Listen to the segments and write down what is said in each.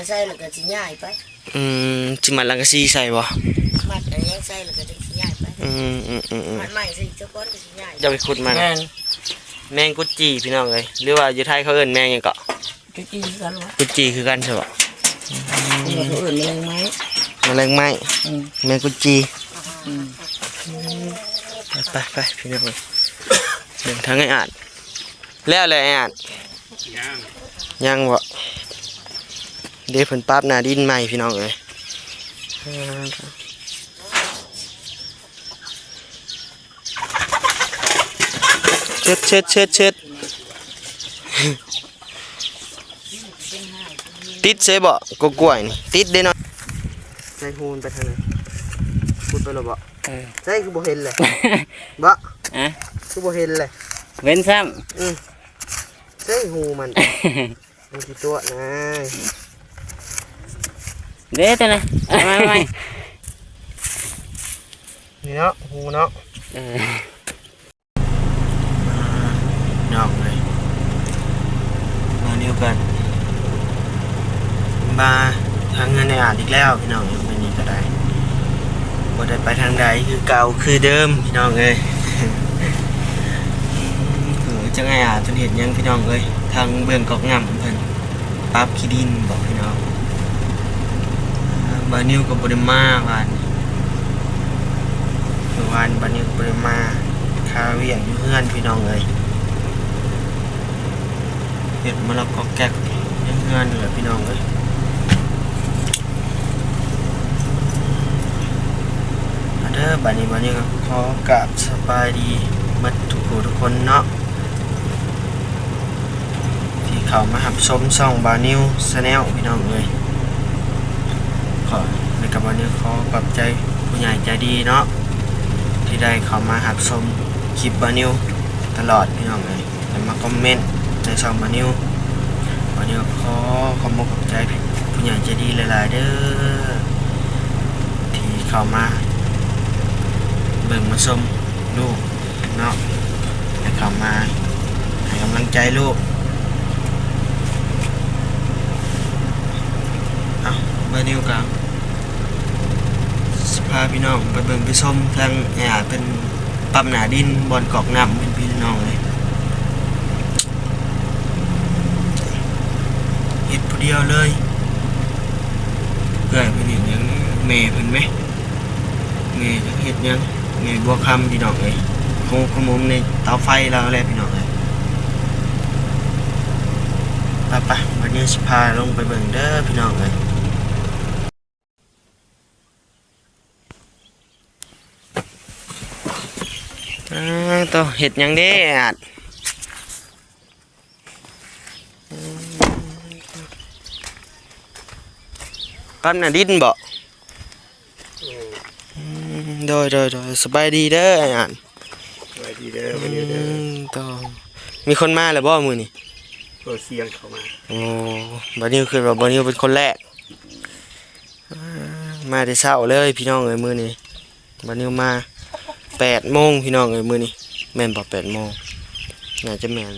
ใส่แล้วก็สิย้ายไปจิมัดลังกะซีใส่บ่มัดอันนี้ใส่แล้วก็จะสิย้ายไปมัดใหม่สิเจ้าก้อนก็สิย้ายจะไปขุดมันแมงกุดจีพี่น้องเลยหรือว่าอยู่ไทยเขาเอิ้นแมงหยังเกาะกุดจีคือกันวะกุดจีคือกันใช่บ่เขาเอิ้นแมลงไม้แมลงไม้แมงกุดจีไปพี่น้องเดินทางให้อ่านแล้วเลยอ่านยังบ่เดี๋ยวเพิ่นปรับหน้าดินใหม่พี่น้องเอ้ยเช็ดติดใช่บ่กกล้วยนี่ติดเด้เนาะใส่หูนไปทางไหนพูดไปแล้วบ่ใช่คือบ่เห็นเลยบ่คือบ่เห็นเลยเว้นซ้ำใช่หูมันกี่ตัวนะเด้ตัวไหนไม่นี่เนาะหูเนาะนอกเลยมาเดียวกันมาทางเงินในอ่านอีกแล้วพี่น้องไม่นี่ก็ได้บ่ได้ไปทางใดคือเก่าคือเดิมพี่น้องเลยจะไงจนเห็นยังพี่น้องเลยทางเบื้องกอกง่ำเพิ่นปั๊บขี้ดินบอกพี่น้องบานิวกับบริมาวันบานิวกับบริมาคาเวียงอยู่เพื่อนพี่น้องเลยเห็ดมะละกอแก๊กยังเพื่อนเหลือพี่น้องเลยเด้อบานิวก็ขอกราบสบายดีมาทุกคนเนาะที่เขามาหับชมช่องบานิวชาแนลพี่น้องเลยขอในกับบานิวขอขอบใจผู้ใหญ่ใจดีเนาะที่ได้เขามาหับชมคลิปบานิวตลอดพี่น้องเลยและมาคอมเมนต์ในช่องบานิวขอขอบคุณขอบใจผู้ใหญ่ใจดีหลายๆเด้อที่เขามาเบิ่งมาชมลูกเนาะให้เขามาให้กำลังใจลูกเอาบานิวกับพาพี่น้องไปเบิ่งไปชมทางเป็นปั๊มหนาดินบอนกอกน้ำเป็นพี่น้องเลยเห็ดผู้เดียวเลยเกิดเป็นอย่างยังเมย์เป็นไหมเมย์เห็ดยังเมย์บัวคำพี่น้องเลยคงขมุมในเตาไฟเราอะไรพี่น้องเลยไปวันนี้สิพาลงไปเบิ่งเด้อพี่น้องเลยตัวเห็ดยังได้อาดปั๊มน่ะดินบ่โดยสบายดีเด้ออ่านสบายดีเด้อวันนี้เด้อต่อมีคนมาแล้วบ่มื้อนี้ตัวเสียงเข้ามาโอ้บัดนี้คือว่าบัดนี้เป็นคนแรกมาแต่เช้าเลยพี่น้องเอ้ยมื้อนี้บัดนี้มา8 โมงพี่น้องเอ้ยมื้อนี้แม่นบ่8 โมงน่าจะแม่น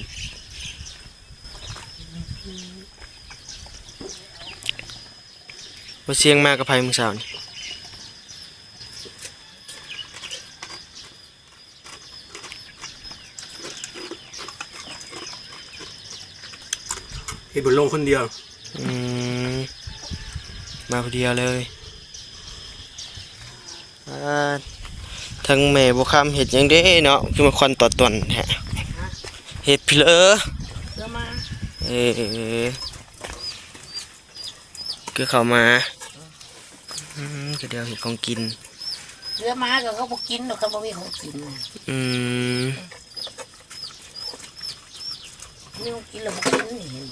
บ่เสียงมากับไผมื้อเช้านี่เห็นบุญลงคนเดียวมาคนเดียวเลยทั้งแม่บุคำเห็ดยังได้เนาะคือมาควันต่อตนฮะเห็ดพิเลอคือเขามาก็เดี๋ยวเห็ดของกินเรือมาก็เขาบอกกินหรอกเขาบอกมีของกินนี่มันกินแล้วบอกกินนี่เห็น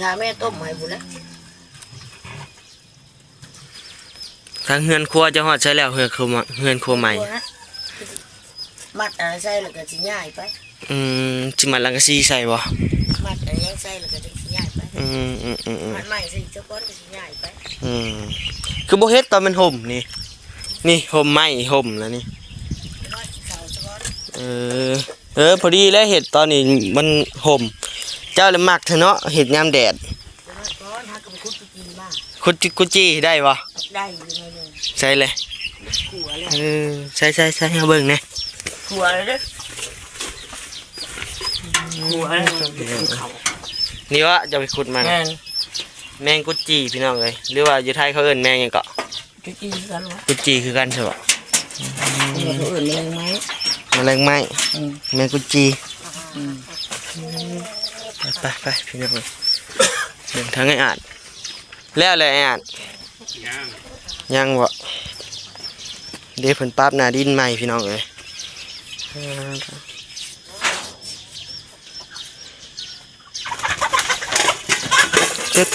ถ้าแม่ต้มให้บุญแล้วทางเฮือนครัวจะหอดใช้แล้วเฮือนครัวใหม่มัดอะไรใส่แล้วก็สิย้ายไปจิมัดลังกะซีใส่บ่มัดอะไรใส่แล้วก็จะสิย้ายไปมัดใหม่สิเจ้าก้อนก็สิย้ายไปคือบ่เฮ็ดตอนมันห่มนี่ห่มไม้ห่มแล้วนี่พอดีแล้วเห็ดตอนนี้มันห่มเจ้าเลยมักเถอะเนาะเห็ดยามแดด กับคุดจีบ้า กุจีได้บ่ ได้อยู่ในนึง ใช่เลย ขัวเลย ใช่เอาเบิ่งแหน่ ขัวเลยเด้อขัวเลยเขา นี่วะจะไปขุดมัน แม่น แมงกุจีพี่น้องเอ้ยหรือว่าอยู่ไทยเขาเอิ้นแมงหยังเกาะ จุจีกันวะ กุจีคือกันใช่บ่ เขาเอื่นแมลงไหม แมลงไหม้ อืม แมงกุจี อืม ไปพี่น้องเอ้ยเดินทางไอ้อ่านแล้วเลยไอ้อ่าน ย่าง ยังบ่เดี๋ยวเพิ่นปรับหน้าดินใหม่พี่น้องเอ้ย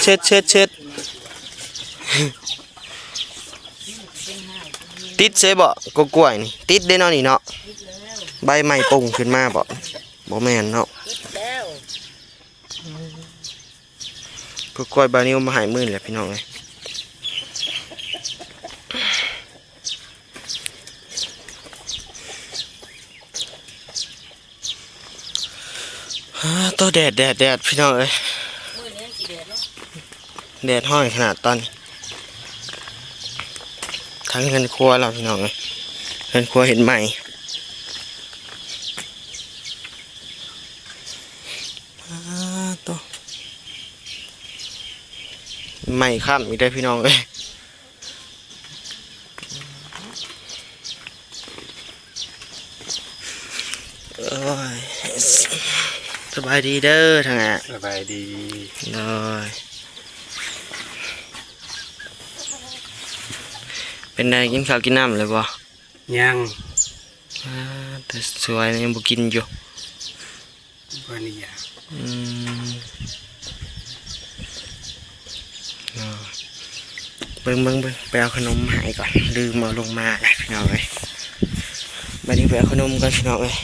เช็ดติดเสบ่กกล้วยนี่ติดได้เนาะนี่เนาะใบไม้ปุ่งขึ้นมาบ่แม่นเนาะ แล้ว กกล้วยบานิ้วมาใหายมื้อนี่แหละพี่น้องเอ้ยตัวแดดพี่น้องเอ้ย มื้อนี้สิเดือดเนาะ แดดห้อยขนาดตอนนี้ทั้งเงินครัวเราพี่น้องเลยเงินครัวเห็นใหม่ตัวใหม่ข้ามอีกได้พี่น้องเลยสบายดีเด้อทางอ่ะ สบายดี เลยเป็นไงกินข้าวกินน้ำเลยบ่ ย่าง แต่สวยนะยังบ่กินอยู่ วันนี้อยาก อืมเบิ่งไปเอาขนมหายก่อนลืมเอาลงมาแหละพี่น้องเอ้ยบัดนี้ไปเอาขนมก่อนพี่น้องเอ้ย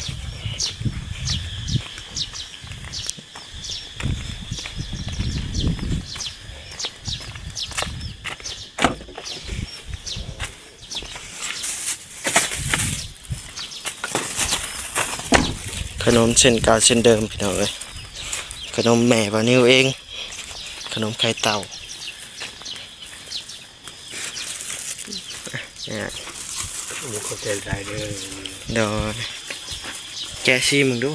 ขนมเส้นเก่าเส้นเดิมพี่น้องเอ้ยขนมแม่บานิวเองขนมไข่เต่าเนี่ย ผมเข้าใจได้เด้อ เดี๋ยวแกซีมึงดู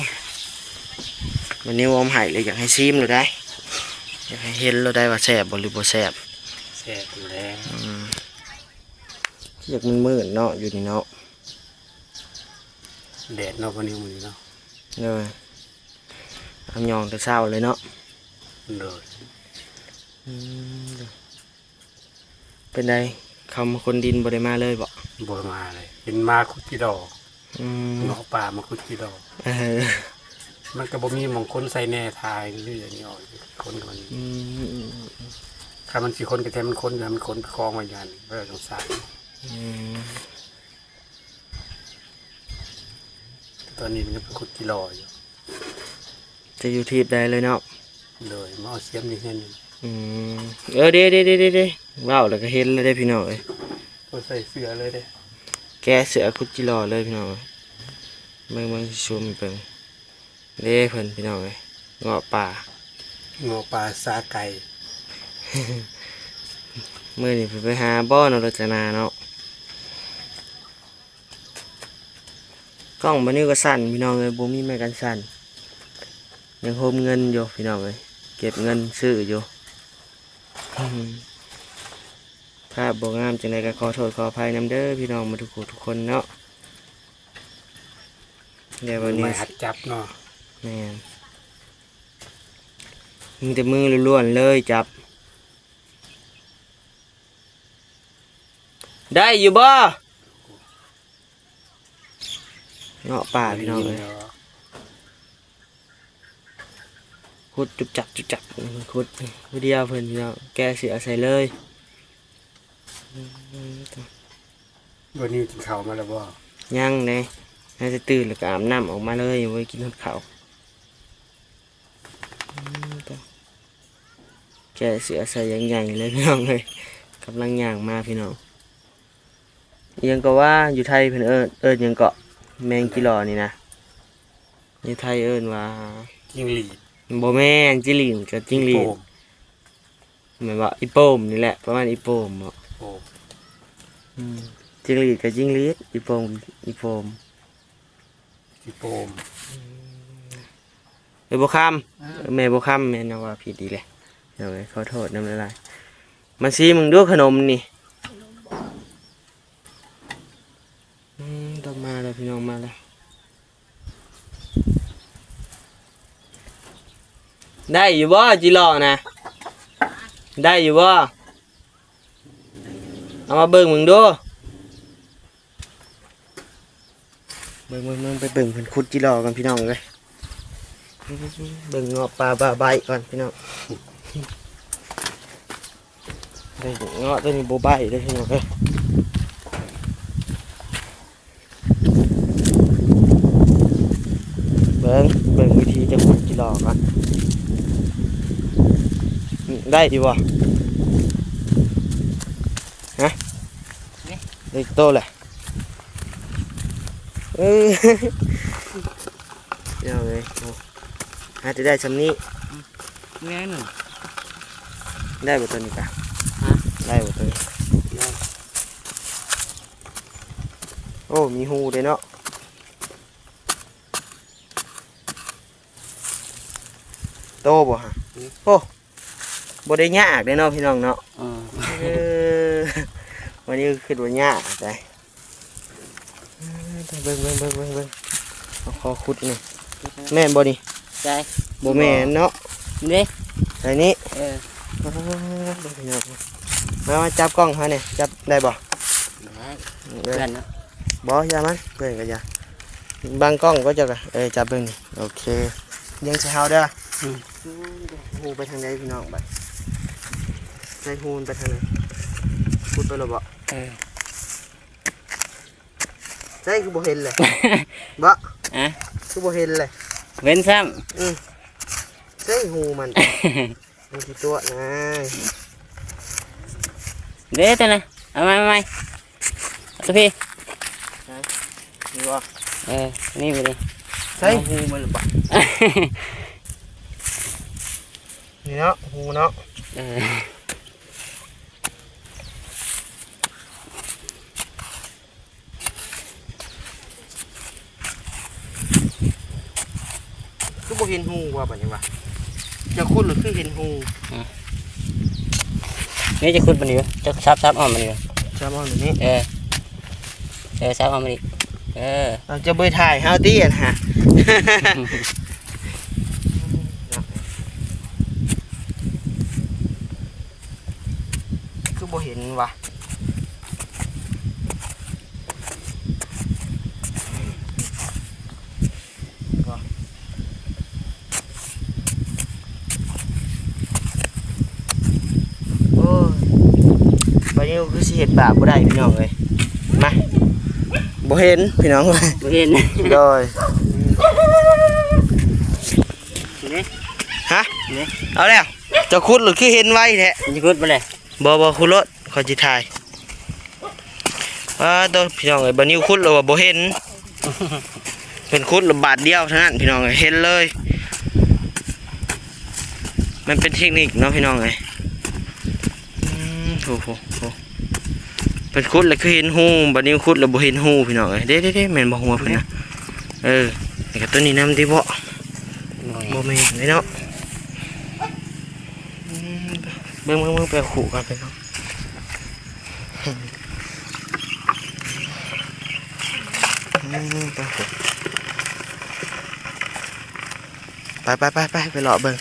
บานิวอมหายเลยอยากให้ซีมเลยได้อยากให้เห็นเราได้ว่าแซ่บบ่หรือบ่แซ่บ แซ่บอยู่แล้ว อยากมันมืดเนาะอยู่นี่เนาะ แดดเนาะวันนี้มื้อนี้เนาะ เลยเอายองแต่เช้าเลยเนาะ โดย เป็นไงคำคนดินบ่ได้มาเลยบ่ บ่มาเลยเป็นมาคุดกี่ดอก อืม เงาะป่ามาคุดกี่ดอก เออ มันก็บ่มีหมองคนใส่แน่ทายหรืออย่างนี้ออกคนกับมัน อืม ถ้ามันสิคนก็แท้มันคนอยู่มันคนไปคลองไว้อย่างนั้นเพื่อสงสาร อืม ตอนนี้มันก็ไปขุดกี่รออยู่ จะอยู่ทีบได้เลยเนาะ เลยมาเอาเสียมนี่เห็น อืมเดี๋ยวว้าวแล้วก็เห็นแล้วได้พี่น้องเอ้ย ก็ใส่เสื้อเลยเด้ แกเสือคุดจิรอเลยพี่น้องเอ้ยเบิ่งสิชมเบิ่งเด้เพิ่นพี่น้องเอ้ยเงาะป่า เงาะป่าซาไก่ มื้อนี้เพิ่นไปหาบ่อเนาะรจนาเนาะกล้องบัดนี้ก็สั่นพี่น้องเอ้ยบ่มีไม้กันสั่นยังโฮมเงินอยู่พี่น้องเอ้ยเก็บเงินซื้ออยู่ภาพบ่งามจังไดก็ขอโทษขออภัยนำเด้อพี่น้องมาทุกคนเนาะเดี๋ยววันนี้ ไม่หัดจับเนาะ แม่นมีแต่มือล้วนๆเลยจับ ได้อยู่บ่เงาะป่าพี่น้องเลยขุดจุบจับขุดวิทยาเพิ่นพี่น้องแกเสียใส่เลย วันนี้กินข้าวมาแล้วบ่ ย่างเลยน่าจะตื่นแล้วก็อาบน้ำออกมาเลยไว้กินข้าวแกเสียใส่ยังใหญ่เลยพี่น้องเลยกำลังย่างมาพี่น้องยังก็ว่าอยู่ไทยเพิ่นเอิ้นยังเกาะแมงกิโลนี่นะอยู่ไทยเอิ้นว่า จิ้งหรีด บ่แม่นจิหลินกับจิงหรีด โป่ง หมายว่าอีโป้มนี่แหละประมาณอีโป้มบ่ โอ้ จิ้งหรีดกับจิ้งหรีดอีโป้มอีโป้ม สิโปม บ่คำแม่บ่คำแม่นว่าผิดอีแหละเดี๋ยวขอโทษนำละลายมาซีมึงดูขนมนี่ต้องมาแล้วพี่น้องมาแล้วได้อยู่บ่จิรอนะได้อยู่บ่เอามาเบิ่งมึงดูเบิ่งไปเบิ่งเพิ่นขุดจิรอกันพี่น้องเลยเบิ่งเงาะปลาบาใบก่อนพี่น้องได้เงาะตัวนี้บ่ใบเด้อพี่น้องเอ้ยเบิ่งวิธีจะขุดจิรอก่อนได้ดีบ่ฮะได้โตแหละเดี๋ยวเลยอาจจะได้ชำนี้ แม่หนึ่ง ได้บ่ตัวนี้ปะได้บ่ตัวนี้โอ้มีหูเลยเนาะโตบ่ฮะโอ้บ่ได้ยากเด้เนาะพี่น้องเนาะวันนี้คือว่ายากได้เบิ่งเอาขอขุดนี่แม่นบ่นี่ ใช่ บ่แม่นเนาะ นี่ ใส่นี้ ได้ มาจับกล้องฮะเนี่ยจับได้บ่ เพื่อนเนาะ บ่อย่ามันเพื่อนก็อย่าบางกล้องก็จะจับเบิ่งนี่โอเคยังสิเฮาเด้อหูไปทางใดพี่น้องบัดใส่หูไปทางไหนพูดไปแล้วบ่ใช่คือบ่เห็นเลยบ่ อ่ะ คือบ่เห็นเลย เว้นซ้ ใช่หูมันมันสิตัวนะ ำเด้ตัวไหนเอาไหมตัวพี่ นี่บ่ นี่ไปดิ ใช่หูมันหรือบ่นี่เนาะหูเนาะคือบ่เห็นหูว่าบัดนี้ว่าจะคุ้นหรือคือเห็นหู นี่จะขุดมันดีวะจะซับอ้อมมันดีวะ จำเอาแบบนี้ ซับอ้อมมันดีเราจะไปถ่ายเฮาตี้อ่ะฮะคือบ่เห็นว่ะโอ้ยบัดนี้คือสิเฮ็ดบาปบ่ได้พี่น้องเอ้ยมาบ่เห็นพี่น้องเอ้ย บ่เห็น โดย นี่ ฮะ นี่ เอาแล้วเจะคุดหรือคือเห็นไว้แท้ จะขุดไปเลย บ่คุดรถขอจิถ่ายว่าตัวพี่น้องเอ้ยบัดนี้คุดแล้วว่าบ่เห็นเป็นคุดละบาทเดียวเท่านั้นพี่น้องเอ้ยเห็นเลยมันเป็นเทคนิคเนาะพี่น้องเอ้ยโอ้โหเป็นคุดแล้วคือเห็นหูบัดนี้คุดแล้วบ่เห็นหูพี่น้องเอ้ยเด้แม่นบ่หัวเพิ่นนะนี่ก็ตัวนี้นำที่บ่แม่นเลยเนาะเบิ่งไปขู่กันไปเนาะไปเลาะเบิ่ง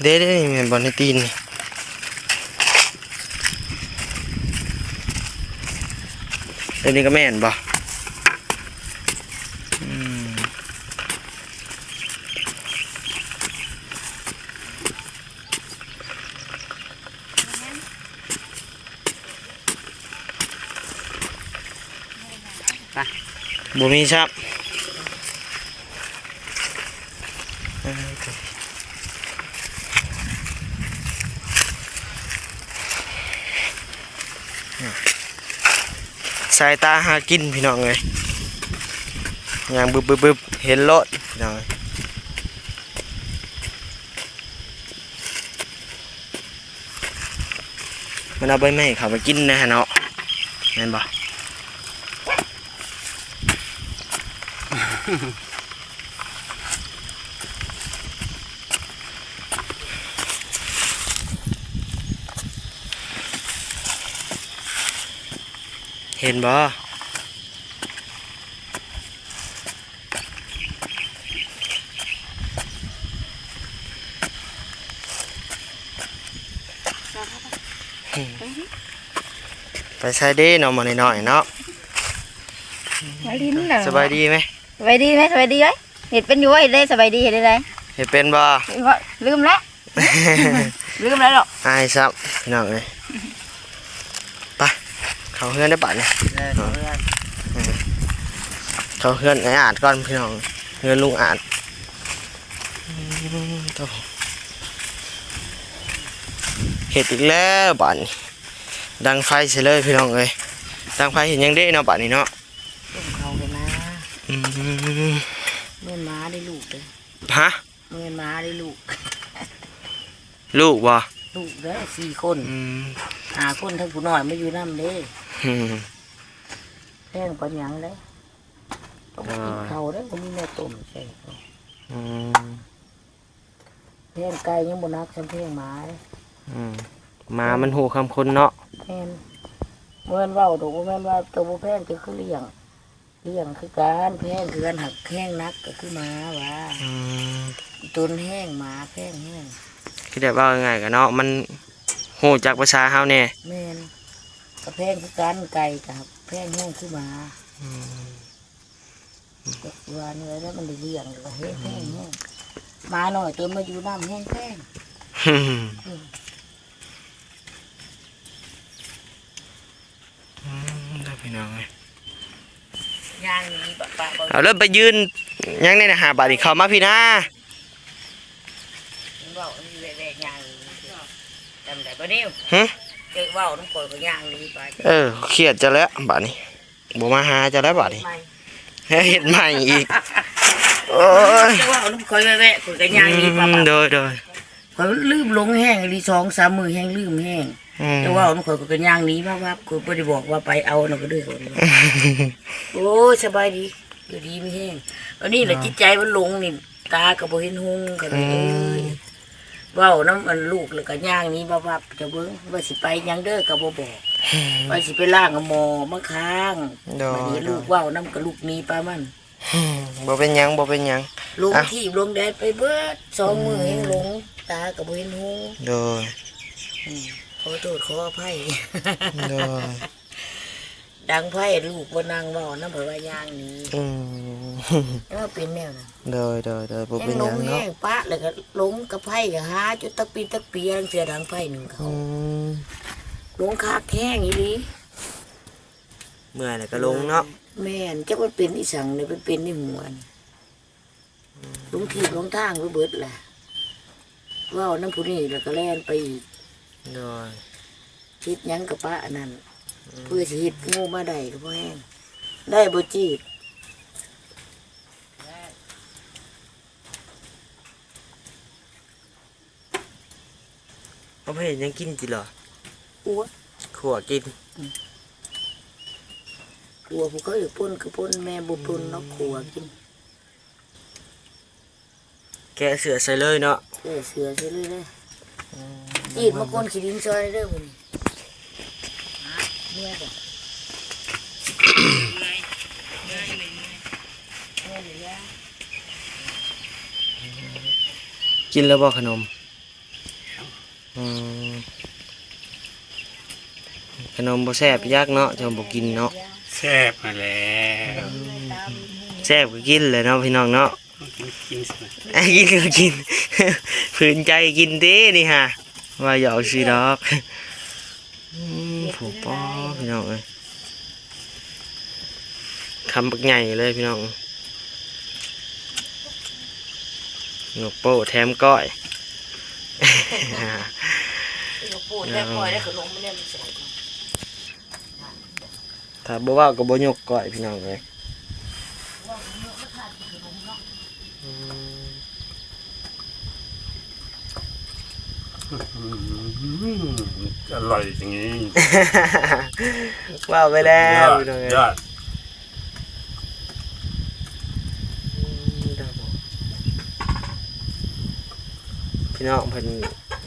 เด้นี่แม่นบ่ในตีนนี่อันนี้ก็แม่นบ่บ่มีครับสายตาหากินพี่น้องเลย ยางบึบเห็นรถพี่น้องมันเอาใบไม้เขามากินนะฮะเนาะแม่นบ่เห็นบ่ไปใช้ดีเนาะมาหน่อยๆเนาะ มาลิ้นน่ะ สบายดีไหม สบายดีไหมสบายดีไหมเห็ดเป็นอยู่ว่าเห็ดได้สบายดีเห็ดได้ไร เห็นเป็นบ่ ลืมแล้วลืมแล้วหรอก อายซับพี่น้องเลยไปเขาเฮือนได้ป่ะเนี่ยเขาเฮือนไอ้อาดก่อนพี่น้องเฮือนลุงอาดเห็ดอีกแล้วป่ะนี่ดังไฟเสียเลยพี่น้องเลยดังไฟเห็นยังได้เนาะป่ะนี่เนาะ ต้มเขาเลยนะ อืม เงินม้าได้ลูกเลย ฮะ เงินม้าได้ลูก ลูกบ่ ลูกเด้อ4 คน อืม 5 คนทั้งผู้น้อยมาอยู่น้ำเด้ อืม แห้งปัญญังเลยต้องกินเขาเด้อคนนี้แม่ต้มใช่ อืม แห้งไก่ยังบนักฉันแห้งม้าเลย อืมมามันหูคำคนเนาะ แห้งเมื่อนว่าดอกแม่นว่าตัวแพงก็คือเลี้ยงคือการแพงคือการหักแห้งนักก็คือม้าว่า อืม ตุนแห้งม้าแพงแห้ง คือแบบว่าไงกันเนาะมันหูจากภาษาเฮาเนี่ย แม่นก็แพงคือการไก่กับแพงแห้งคือม้าว่าเนื้อแล้วมันได้เลี้ยงก็แห้งแห้งม้าหน่อยตัวมาอยู่น้ำแห้งแพง ได้พี่น้องเลย ย่างนี้ปะปะ เอาเริ่มไปยืนยังในนะหาบาทอีกเข้ามาพี่นะ บอกนี่แหละย่างจำได้ปะเนี่ย หึ เจ้าว่าน้ำกรดก็ย่างนี้ไป เครียดจะแล้วบาทนี้บ่มาหาจะแล้วบาทนี้เห็ดใหม่อีกโอ้ย เจ้าว่าน้ำกรดแวะกรดก็ย่างนี้ปะปะ โดย ข่อยลืมลงแห้งดี2-3 มื้อแห้งลืมแห้งแต่ว่ามันข่อยก็ย่างหนี้ว่าข่อยบ่ได้บอกว่าไปเอาน่ะก็ด้วยคนโอ้สบายดีอยู่ดีไม่แห้งอันนี้แหละจิตใจมันหลงนี่ตาก็บ่เห็นหุงก็เลยเว้าน้ำมันลูกแล้วก็ย่างหนี้ว่าจะเบิ่งว่าสิไปหยังเด้อก็บ่บอกว่าสิไปล้างหม้อมาค้าง โด บัด ย นี้ลูกเว้าน้ำกับลูกหนี้ปามัน บ่เป็นหยังบ่เป็นหยัง ลงที่ลงแดดไปเบิด2 มื้อแห้งหลงตาก็บ่เห็นหุง โดย ขอโทษขออภัย โดย ดังไพ่ลูกว่านางเว่าน้ำเผยว่าย่างนี้ อืม แล้วเป็นแนวนั้น โดยบ่ แห้ เป็น ง ห ล ยัง ง แห้ เนาะ งปะแล้วก็ลงกับไพ่กับหาจุดตักปีอันเสียดังไพ่หนึ่งเขา อืม ลงคากแห้งอีนี้ เมื่อยแล้วก็ลงเนาะ แม่นจะมันเป็นอีสังเนี่ยเป็นในหัวนี่ลงทีลงทางไปเบิดแหละว่าวน้ำผู้นี่แล้วก็แล่นไปอีก โดย คิดหยังกับปะอันนั้นเพื่อสิเฮ็ดงูมาได้ก็บ่แห้งได้บ่จีบ บ่เห็นยังกินจิเหรอ อ้ว ขัวกิน กลัวผู้เขาอยู่ป่นคือป่นแม่บุป่นเนาะขัวกิน แกะเสือใส่เลยเนาะ เสือใช่เลยเลยจีดมาก้นขี้ดินซอยเด้อมึงเมื่อยบ่เมื่อยเลยยะ กินแล้วบ่ขนมขนมบ่แซ่บยากเนาะจะบ่กินเนาะ แซ่บมาแล้ว แซ่บก็กินเลยเนาะพี่น้องเนาะ กินสิ กินก็กิน ฝืนใจกินเด้นี่ฮะว่าหยอกสิดอกผูป้อพี่น้องเอ้ยคำบักใหญ่เลยพี่น้องหนกโป้แถมก้อย ปูดแม่ปล่อยได้ขนมมันเนี่ยมันสวย ถ้าบ่ว่าก็บ่ยกก้อยพี่น้องเลย ว่ามันเยอะ อร่อยอย่างนี้ ว้าวไปแล้ว ยอดยอด พี่น้องเพิ่น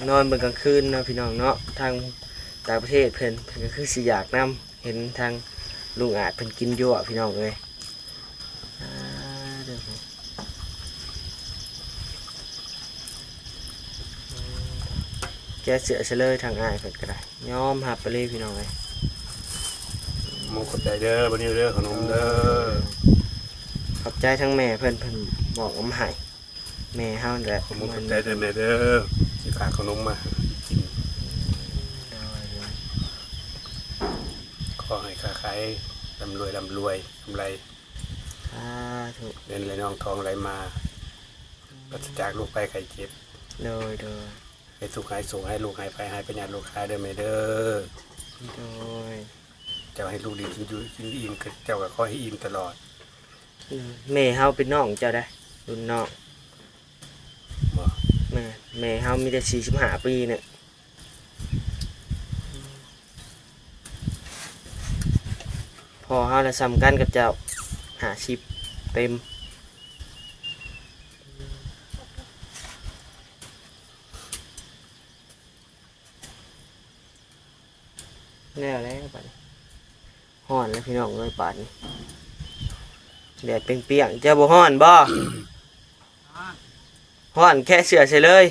นอนเบิ่งกลางคืนเนาะพี่น้องเนาะทางต่างประเทศเพิ่นก็คือสิอยากนํเห็นทางลุงอาจเพิ่นกินยั่วพี่น้องเอ้ยเด้อแกเสือเฉลยทางอ้ายเพิ่นก็ได้ยอมรับไปเลยพี่น้องเอ้ย มงคลใจเด้อบันนี้เด้อขนมเด้อ ขอบใจทั้งแม่เพิ่นบอกเอามาให้แม่เฮานั่นแหละ มงคลใจเด้อแม่เด้อสิฝากขนมมากินขอให้ค้าขายร่ำรวยกำไร สาธุ เงินไหลน้องทองไหลมาปราศจากลูกไปไข่เจ็บ โดย ให้สุขให้สูงให้ลูกให้ไปให้ปัญญาลูกค้าเด้อแม่เด้อ โดย เจ้าให้ลูกดีกินอยู่กินอิ่มเจ้าก็ขอให้อิ่มตลอด แม่เฮาเป็นน้องเจ้าได้รุ่นน้อง บ่ แม่เฮามีแต่45ปีเนี่ยพอเฮาน่ะซ้ำกันกับเจ้า50เต็มแล้วบัดนี้ฮ้อนแล้วพี่น้องเอ้ยบาดนี้แดดเปรี้ยงๆเจ้าบ่ฮ้อนบ่ ฮ้อนแค่เสือใช่เลย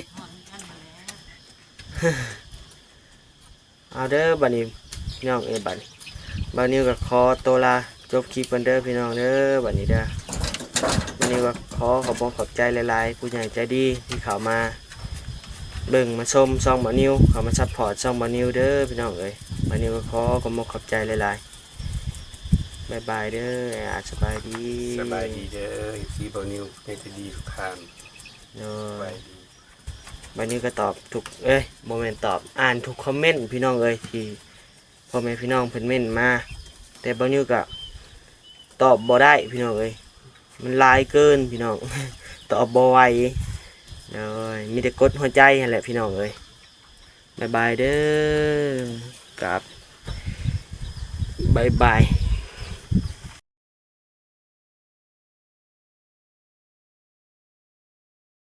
เอาเด้อบัดนี้พี่น้องเอ้ยบัดนี้ก็ขอตัวลาจบคลิปกันเด้อพี่น้องเด้อบัดนี้เด้อบัดนี้ก็ขอบขอบใจหลายๆผู้ใหญ่ใจดีที่เข้ามาเบิ่งมาชมช่องบ่นิวเข้ามาซัพพอร์ตช่องบ่นิวเด้อพี่น้องเอ้ยบัดนี้ก็ขอบใจหลายๆบ๊ายบายเด้ออาจสบายดี สบายดีเด้อสีบอนิวในจะดีทุกทาง เนาะ สบายดี วันนี้ก็ตอบทุกโมเมนต์ตอบอ่านทุกคอมเมนต์พี่น้องเอ้ยที่พ่อแม่พี่น้องเพิ่นเม่นมาแต่บางนิ้วก็ตอบบ่ได้พี่น้องเอ้ยมันหลายเกินพี่น้อง ตอบบ่ไหวเลยมีแต่กดหัวใจนั่นแหละพี่น้องเอ้ยบ๊ายบายเด้อกับบ๊ายบาย